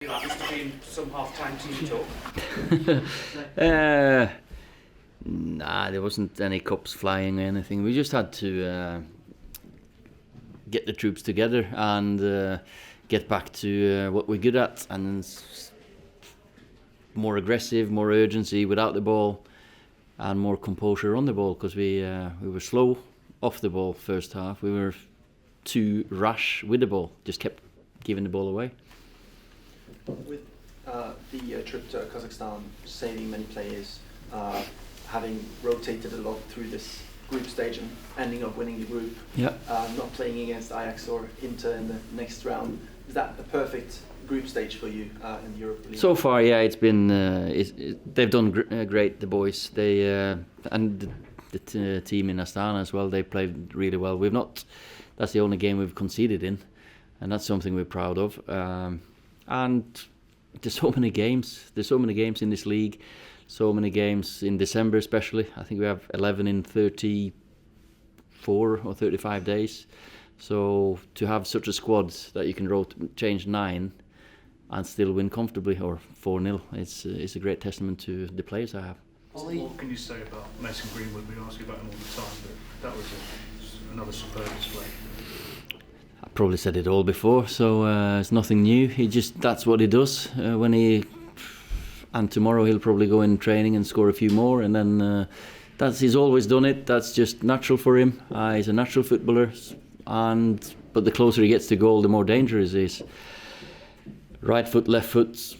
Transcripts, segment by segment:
That must have been some half-time team talk. Nah, there wasn't any cups flying or anything. We just had to get the troops together and get back to what we're good at, and more aggressive, more urgency without the ball, and more composure on the ball, because we were slow off the ball first half. We were too rash with the ball, just kept giving the ball away. With the trip to Kazakhstan, saving many players, having rotated a lot through this group stage and ending up winning the group, not playing against Ajax or Inter in the next round, is that a perfect group stage for you in the Europa League? So far, yeah, it's been they've done great, the boys. They and the team in Astana as well. They played really well. That's the only game we've conceded in, and that's something we're proud of. And there's so many games. There's so many games in this league. So many games in December, especially. I think we have 11 in 34 or 35 days. So to have such a squad that you can change 9 and still win comfortably, or 4-0, it's a great testament to the players I have. What can you say about Mason Greenwood? We ask you about him all the time, but that was another superb display. I probably said it all before, so it's nothing new. That's what he does. And tomorrow he'll probably go in training and score a few more, and then he's always done it. That's just natural for him. He's a natural footballer, but the closer he gets to goal, the more dangerous he is. Right foot, left foot,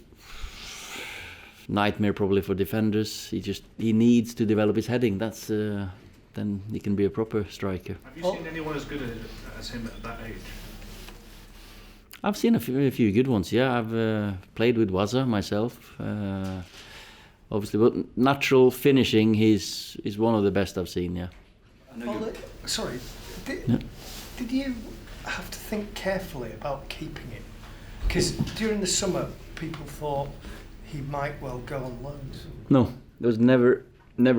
nightmare probably for defenders. He needs to develop his heading. Then he can be a proper striker. Have you seen anyone as good as him at that age? I've seen a few good ones, yeah. I've played with Waza myself, obviously, but natural finishing, he's one of the best I've seen, yeah. Sorry, did you have to think carefully about keeping him? Because during the summer, people thought he might well go on loan. No, there was never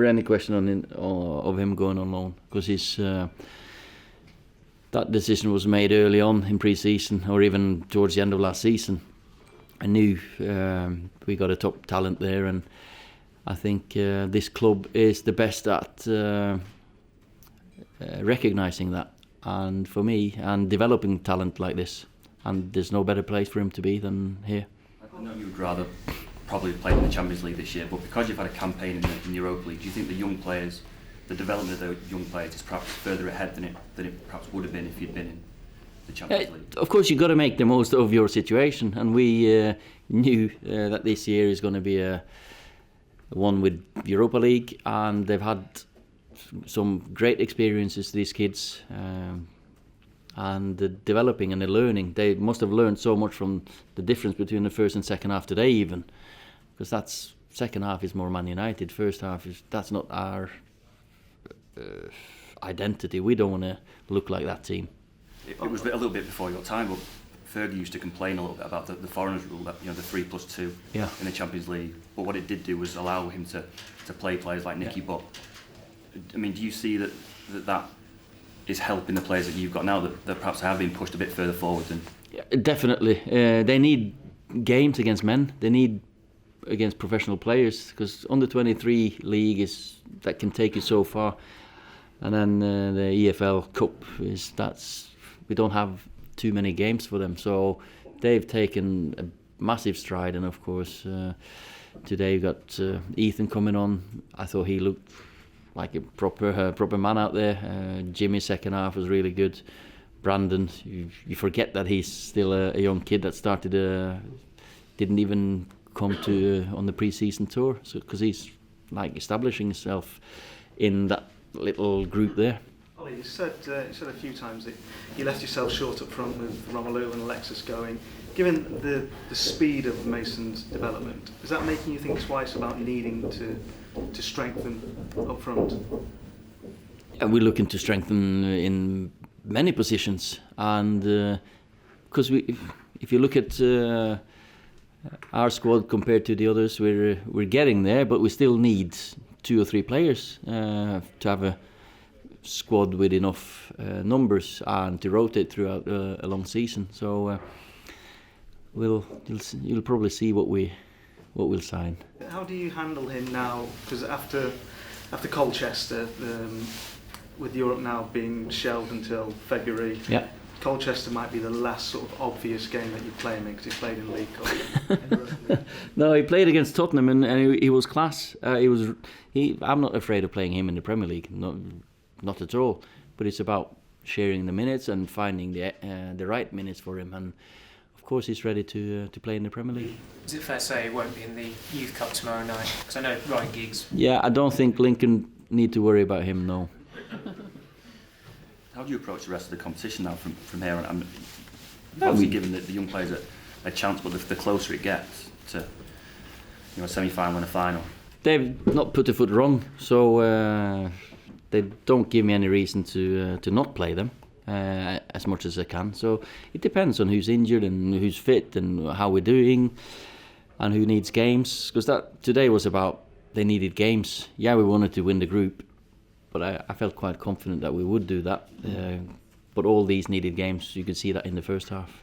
any question of him going on loan, because that decision was made early on in pre-season, or even towards the end of last season. I knew we got a top talent there, and I think this club is the best at recognising that, and for me, and developing talent like this. And there's no better place for him to be than here. I know you would rather probably play in the Champions League this year, but because you've had a campaign in the Europa League, do you think the development of the young players is perhaps further ahead than it perhaps would have been if you'd been in the Champions League? Of course, you've got to make the most of your situation, and we knew that this year is going to be a one with Europa League, and they've had some great experiences, these kids, and the developing and the learning. They must have learned so much from the difference between the first and second half today, even, because second half is more Man United. First half that's not our identity. We don't want to look like that team. It was a little bit before your time, but Fergie used to complain a little bit about the foreigners rule, that the 3+2 in the Champions League. But what it did do was allow him to play players like Nicky. But I mean, do you see that is helping the players that you've got now, that perhaps have been pushed a bit further forward? Yeah, definitely. They need games against men. They need against professional players, because under 23 league that can take you so far, and then the EFL Cup we don't have too many games for them, so they've taken a massive stride. And of course today you got Ethan coming on. I thought he looked like a proper man out there. Jimmy's second half was really good. Brandon, you forget that he's still a young kid that started didn't even come to on the pre-season tour, so because he's like establishing himself in that little group there. Ollie, you said a few times that you left yourself short up front with Romelu and Alexis going. Given the speed of Mason's development, is that making you think twice about needing to strengthen up front? And we're looking to strengthen in many positions, and because if you look at our squad compared to the others, we're getting there, but we still need 2 or 3 players to have a squad with enough numbers and to rotate throughout a long season. So you'll probably see what we'll sign. How do you handle him now? Because after Colchester, with Europe now being shelved until February, yeah. Colchester might be the last sort of obvious game that you play him in, because he played in League Cup. No, he played against Tottenham and he was class. I'm not afraid of playing him in the Premier League, not at all. But it's about sharing the minutes and finding the right minutes for him. And of course, he's ready to play in the Premier League. Is it fair to say he won't be in the Youth Cup tomorrow night? Because I know Ryan Giggs. Yeah, I don't think Lincoln need to worry about him. No. How do you approach the rest of the competition now from here on? Obviously, giving the young players a chance, but the closer it gets to a semi-final and a final. They've not put a foot wrong, so they don't give me any reason to not play them as much as I can. So it depends on who's injured and who's fit and how we're doing and who needs games. Because that today was about they needed games. Yeah, we wanted to win the group, but I felt quite confident that we would do that. But all these needed games, you could see that in the first half.